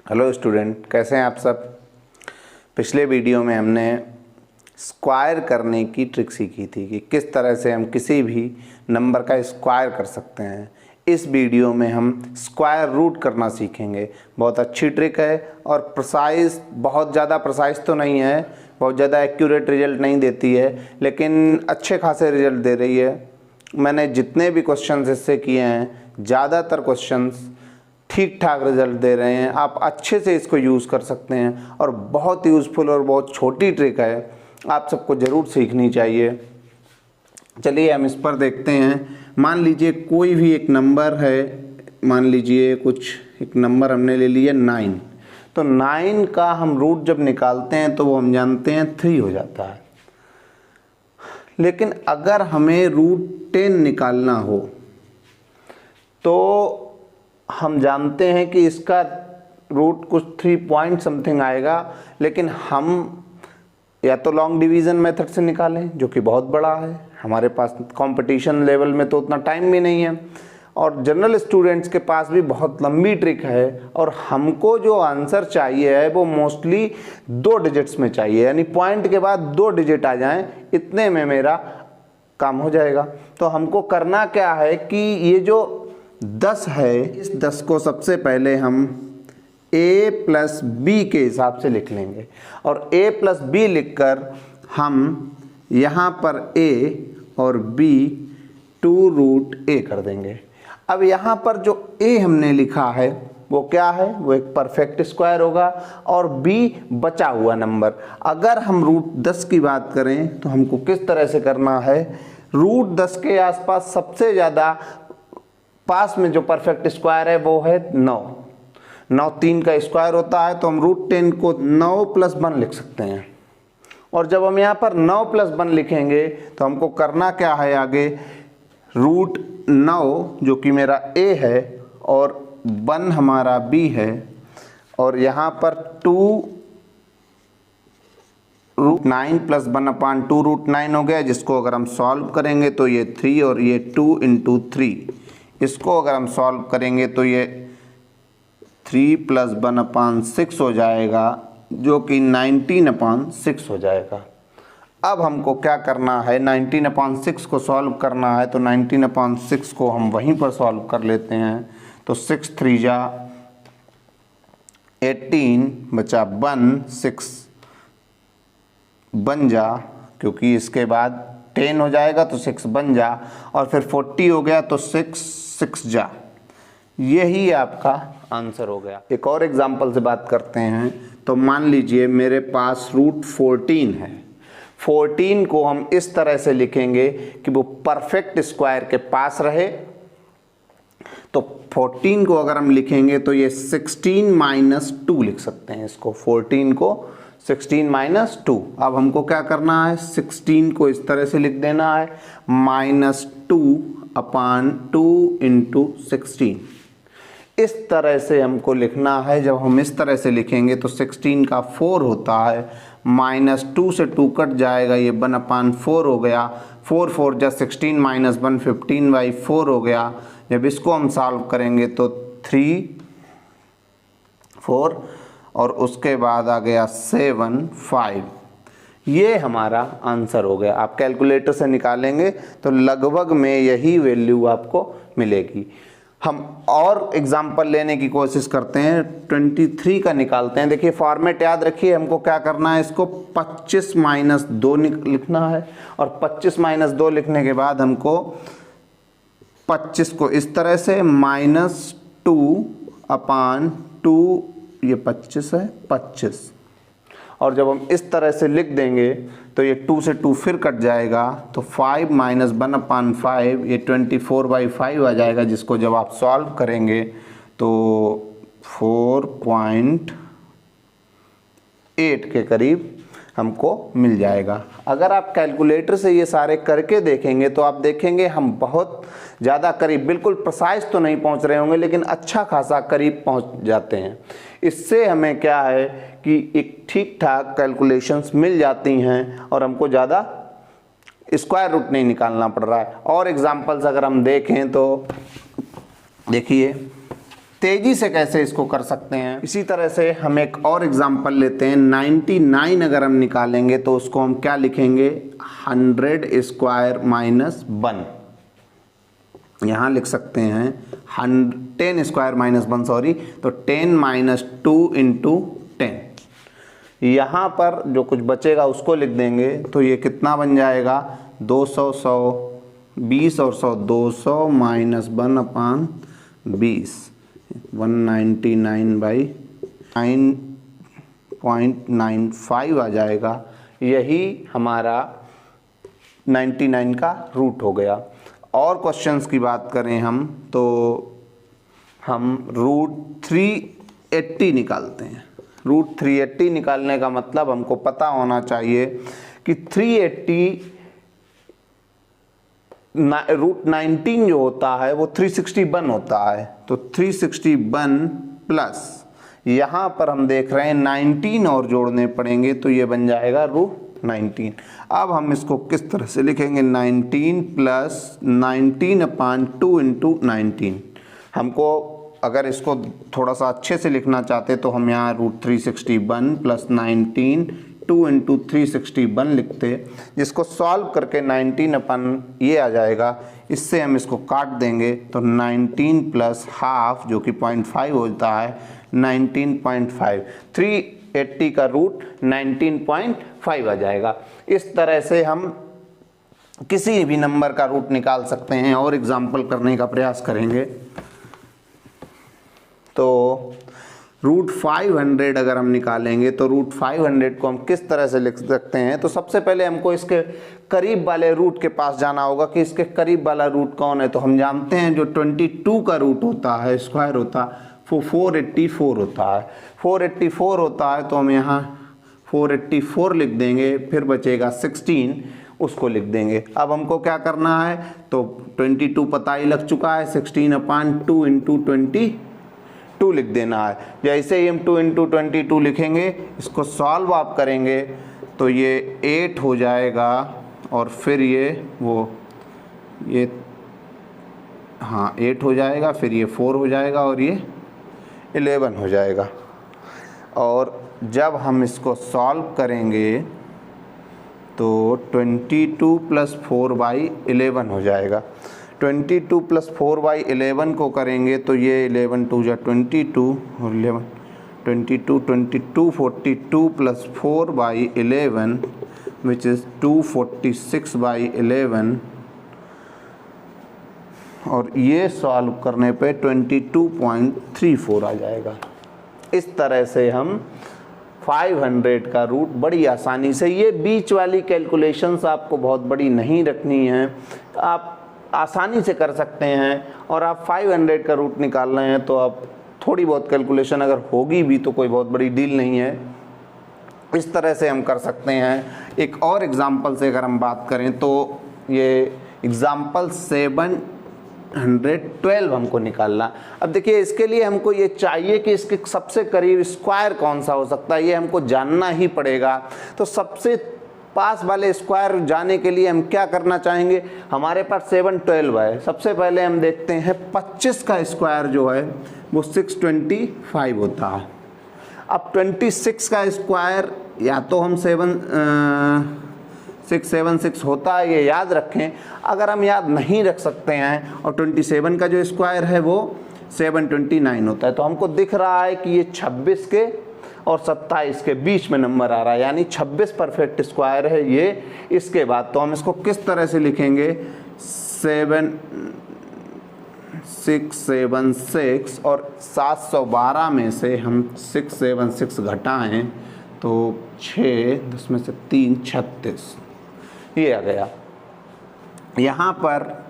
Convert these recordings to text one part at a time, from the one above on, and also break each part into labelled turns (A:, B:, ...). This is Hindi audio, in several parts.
A: हेलो स्टूडेंट, कैसे हैं आप सब। पिछले वीडियो में हमने स्क्वायर करने की ट्रिक सीखी थी कि किस तरह से हम किसी भी नंबर का स्क्वायर कर सकते हैं। इस वीडियो में हम स्क्वायर रूट करना सीखेंगे। बहुत अच्छी ट्रिक है और प्रिसाइज, बहुत ज़्यादा प्रिसाइज तो नहीं है, बहुत ज़्यादा एक्यूरेट रिजल्ट नहीं देती है, लेकिन अच्छे खासे रिजल्ट दे रही है। मैंने जितने भी क्वेश्चंस इससे किए हैं, ज़्यादातर क्वेश्चंस ठीक ठाक रिजल्ट दे रहे हैं। आप अच्छे से इसको यूज़ कर सकते हैं और बहुत यूज़फुल और बहुत छोटी ट्रिक है, आप सबको ज़रूर सीखनी चाहिए। चलिए हम इस पर देखते हैं। मान लीजिए कोई भी एक नंबर है, मान लीजिए एक नंबर हमने ले लिया 9। तो 9 का हम रूट जब निकालते हैं तो वो हम जानते हैं 3 हो जाता है। लेकिन अगर हमें रूट 10 निकालना हो तो हम जानते हैं कि इसका रूट कुछ 3 पॉइंट समथिंग आएगा, लेकिन हम या तो लॉन्ग डिवीज़न मेथड से निकालें जो कि बहुत बड़ा है, हमारे पास कंपटीशन लेवल में तो उतना टाइम भी नहीं है, और जनरल स्टूडेंट्स के पास भी बहुत लंबी ट्रिक है, और हमको जो आंसर चाहिए है वो मोस्टली 2 डिजिट्स में चाहिए, यानी पॉइंट के बाद 2 डिजिट आ जाएं, इतने में मेरा काम हो जाएगा। तो हमको करना क्या है कि ये जो 10 है, इस 10 को सबसे पहले हम a प्लस बी के हिसाब से लिख लेंगे, और a प्लस बी लिखकर हम यहाँ पर a और b 2 रूट a कर देंगे। अब यहाँ पर जो a हमने लिखा है वो क्या है, वो एक परफेक्ट स्क्वायर होगा, और b बचा हुआ नंबर। अगर हम रूट 10 की बात करें तो हमको किस तरह से करना है, रूट 10 के आसपास सबसे ज़्यादा पास में जो परफेक्ट स्क्वायर है वो है 9। 9 3 का स्क्वायर होता है, तो हम रूट 10 को 9 प्लस 1 लिख सकते हैं। और जब हम यहाँ पर 9 प्लस 1 लिखेंगे तो हमको करना क्या है आगे, रूट 9 जो कि मेरा a है और 1 हमारा b है, और यहाँ पर 2 रूट 9 प्लस 1/2 रूट 9 हो गया, जिसको अगर हम सॉल्व करेंगे तो ये 3 और ये 2 इंटू 3, इसको अगर हम सॉल्व करेंगे तो ये 3 प्लस 1/6 हो जाएगा, जो कि 19/6 हो जाएगा। अब हमको क्या करना है, 19/6 को सॉल्व करना है, तो 19/6 को हम वहीं पर सॉल्व कर लेते हैं। तो 6 3 जा 18 बचा 1, 6 बन जा, क्योंकि इसके बाद 10 हो जाएगा तो 6 बन जा, और फिर 40 हो गया तो 6 जा। यही आपका आंसर हो गया। एक और एग्जांपल से बात करते हैं। तो मान लीजिए मेरे पास रूट 14 है। 14 को हम इस तरह से लिखेंगे कि वो परफेक्ट स्क्वायर के पास रहे। तो 14 को अगर हम लिखेंगे तो ये 16 - 2 लिख सकते हैं इसको, 14 को 16 - 2। अब हमको क्या करना है, 16 को इस तरह से लिख देना है, -2/2 इंटू 16। इस तरह से हमको लिखना है। जब हम इस तरह से लिखेंगे तो 16 का 4 होता है, -2 से 2 कट जाएगा, ये 1/4 हो गया, 4 4 जा 16 - 1 15/4 हो गया। जब इसको हम सॉल्व करेंगे तो 3 4 और उसके बाद आ गया 7 5। ये हमारा आंसर हो गया। आप कैलकुलेटर से निकालेंगे तो लगभग में यही वैल्यू आपको मिलेगी। हम और एग्जाम्पल लेने की कोशिश करते हैं। 23 का निकालते हैं। देखिए फॉर्मेट याद रखिए, हमको क्या करना है, इसको 25 - 2 लिखना है, और 25 - 2 लिखने के बाद हमको 25 को इस तरह से -2/2, ये 25 है 25, और जब हम इस तरह से लिख देंगे तो ये 2 से 2 फिर कट जाएगा, तो 5 - 1/5 ये 24/5 आ जाएगा, जिसको जब आप सॉल्व करेंगे तो 4.8 के करीब हमको मिल जाएगा। अगर आप कैलकुलेटर से ये सारे करके देखेंगे तो आप देखेंगे हम बहुत ज़्यादा करीब, बिल्कुल प्रिसाइज तो नहीं पहुंच रहे होंगे, लेकिन अच्छा खासा करीब पहुंच जाते हैं। इससे हमें क्या है कि एक ठीक ठाक कैलकुलेशंस मिल जाती हैं और हमको ज़्यादा स्क्वायर रूट नहीं निकालना पड़ रहा है। और एग्जांपल्स अगर हम देखें तो देखिए तेजी से कैसे इसको कर सकते हैं। इसी तरह से हम एक और एग्जांपल लेते हैं। 99 अगर हम निकालेंगे तो उसको हम क्या लिखेंगे, 100 स्क्वायर माइनस 1, यहाँ लिख सकते हैं 10 स्क्वायर माइनस 1, सॉरी, तो 10 माइनस 2 इंटू 10। यहाँ पर जो कुछ बचेगा उसको लिख देंगे, तो ये कितना बन जाएगा, 200, 100, 20 और 100, 200 माइनस 1/20, 199/9.95 आ जाएगा। यही हमारा 99 का रूट हो गया। और क्वेश्चंस की बात करें हम, तो हम रूट 380 निकालते हैं। रूट 380 निकालने का मतलब हमको पता होना चाहिए कि 380 रूट 19 जो होता है वो 361 होता है, तो 361 प्लस यहाँ पर हम देख रहे हैं 19 और जोड़ने पड़ेंगे, तो ये बन जाएगा रूट 19। अब हम इसको किस तरह से लिखेंगे, 19 प्लस 19/2 इंटू 19। हमको अगर इसको थोड़ा सा अच्छे से लिखना चाहते तो हम यहाँ रूट 361 प्लस 19 2 इंटू 361 लिखते, जिसको सॉल्व करके 19 अपन ये आ जाएगा। इससे हम इसको काट देंगे तो 19 प्लस हाफ जो कि 0.5 होता है, 19.5। 380 का रूट 19.5 आ जाएगा। इस तरह से हम किसी भी नंबर का रूट निकाल सकते हैं। और एग्जाम्पल करने का प्रयास करेंगे तो रूट 500 अगर हम निकालेंगे तो रूट 500 को हम किस तरह से लिख सकते हैं। तो सबसे पहले हमको इसके करीब वाले रूट के पास जाना होगा कि इसके करीब वाला रूट कौन है। तो हम जानते हैं जो 22 का रूट होता है, स्क्वायर होता है, वो 484 होता है। 484 होता है तो हम यहाँ 484 लिख देंगे, फिर बचेगा 16, उसको लिख देंगे। अब हमको क्या करना है, तो 22 पता ही लग चुका है, 16/2 इंटू 22 लिख देना है। जैसे ही हम 2 इंटू 22 लिखेंगे, इसको सॉल्व आप करेंगे तो ये 8 हो जाएगा, और फिर ये 8 हो जाएगा, फिर ये 4 हो जाएगा, और ये 11 हो जाएगा। और जब हम इसको सॉल्व करेंगे तो 22 प्लस 4/11 हो जाएगा। 22 प्लस 4/11 को करेंगे तो ये 11 2 जा 22 और 11 22 22 42 प्लस 4/11 विच इज़ 246/11, और ये सॉल्व करने पे 22.34 आ जाएगा। इस तरह से हम 500 का रूट बड़ी आसानी से, ये बीच वाली कैलकुलेशंस आपको बहुत बड़ी नहीं रखनी है, आप आसानी से कर सकते हैं। और आप 500 का रूट निकाल रहे हैं तो आप थोड़ी बहुत कैलकुलेशन अगर होगी भी तो कोई बहुत बड़ी डील नहीं है। इस तरह से हम कर सकते हैं। एक और एग्जांपल से अगर हम बात करें तो ये एग्जांपल 712 हमको निकालना। अब देखिए, इसके लिए हमको ये चाहिए कि इसके सबसे करीब स्क्वायर कौन सा हो सकता है, ये हमको जानना ही पड़ेगा। तो सबसे पास वाले स्क्वायर जाने के लिए हम क्या करना चाहेंगे, हमारे पास 712 है। सबसे पहले हम देखते हैं 25 का स्क्वायर जो है वो 625 होता है। अब 26 का स्क्वायर या तो हम 676 होता है, ये याद रखें। अगर हम याद नहीं रख सकते हैं, और 27 का जो स्क्वायर है वो 729 होता है, तो हमको दिख रहा है कि ये 26 के और 27 के बीच में नंबर आ रहा है, यानी 26 परफेक्ट स्क्वायर है ये। इसके बाद तो हम इसको किस तरह से लिखेंगे, 676 और 712 में से हम 676 घटाएं तो 6, 10 में से 3, 36, ये आ गया। यहाँ पर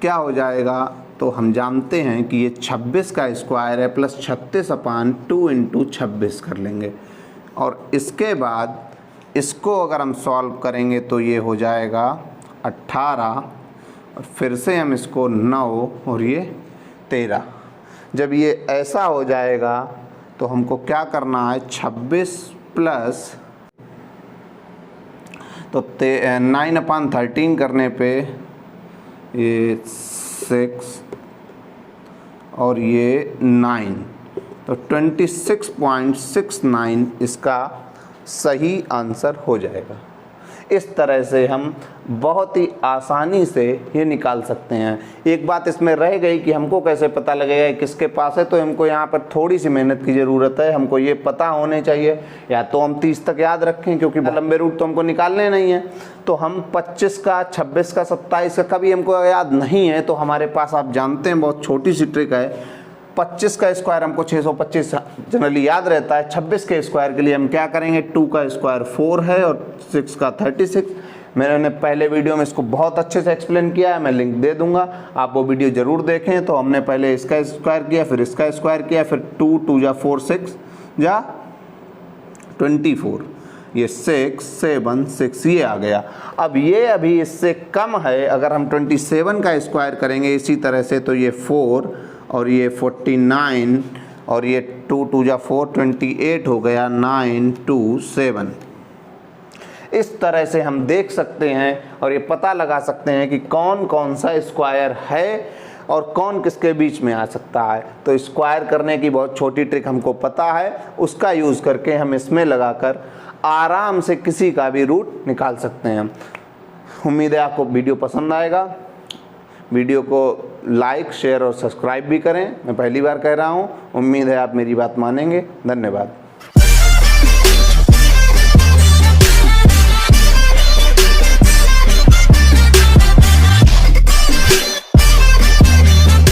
A: क्या हो जाएगा, तो हम जानते हैं कि ये 26 का स्क्वायर है प्लस 36/2 इंटू 26 कर लेंगे, और इसके बाद इसको अगर हम सॉल्व करेंगे तो ये हो जाएगा 18, और फिर से हम इसको 9 और ये 13। जब ये ऐसा हो जाएगा तो हमको क्या करना है, 26 प्लस तो 9/13 करने पे ये 6 और ये 9, तो 26.69 इसका सही आंसर हो जाएगा। इस तरह से हम बहुत ही आसानी से ये निकाल सकते हैं। एक बात इसमें रह गई कि हमको कैसे पता लगेगा किसके पास है, तो हमको यहाँ पर थोड़ी सी मेहनत की ज़रूरत है। हमको ये पता होने चाहिए, या तो हम 30 तक याद रखें क्योंकि लंबे रूट तो हमको निकालने नहीं है, तो हम 25 का, 26 का, 27 का कभी हमको याद नहीं है, तो हमारे पास आप जानते हैं बहुत छोटी सी ट्रिक है। 25 का स्क्वायर हमको 625 जनरली याद रहता है। 26 के स्क्वायर के लिए हम क्या करेंगे, 2 का स्क्वायर 4 है और 6 का 36। मैंने पहले वीडियो में इसको बहुत अच्छे से एक्सप्लेन किया है, मैं लिंक दे दूंगा, आप वो वीडियो ज़रूर देखें। तो हमने पहले इसका स्क्वायर किया, फिर इसका स्क्वायर किया, फिर 2 2 जा 4 6 जा 24, ये 6 7 6 ये आ गया। अब ये अभी इससे कम है, अगर हम 27 का स्क्वायर करेंगे इसी तरह से, तो ये 4 और ये 49 और ये 2 2 जा 4 28 हो गया, 9 2 7। इस तरह से हम देख सकते हैं और ये पता लगा सकते हैं कि कौन कौन सा स्क्वायर है और कौन किसके बीच में आ सकता है। तो स्क्वायर करने की बहुत छोटी ट्रिक हमको पता है, उसका यूज़ करके हम इसमें लगाकर आराम से किसी का भी रूट निकाल सकते हैं। उम्मीद है आपको वीडियो पसंद आएगा। वीडियो को लाइक, शेयर और सब्सक्राइब भी करें। मैं पहली बार कह रहा हूँ, उम्मीद है आप मेरी बात मानेंगे। धन्यवाद।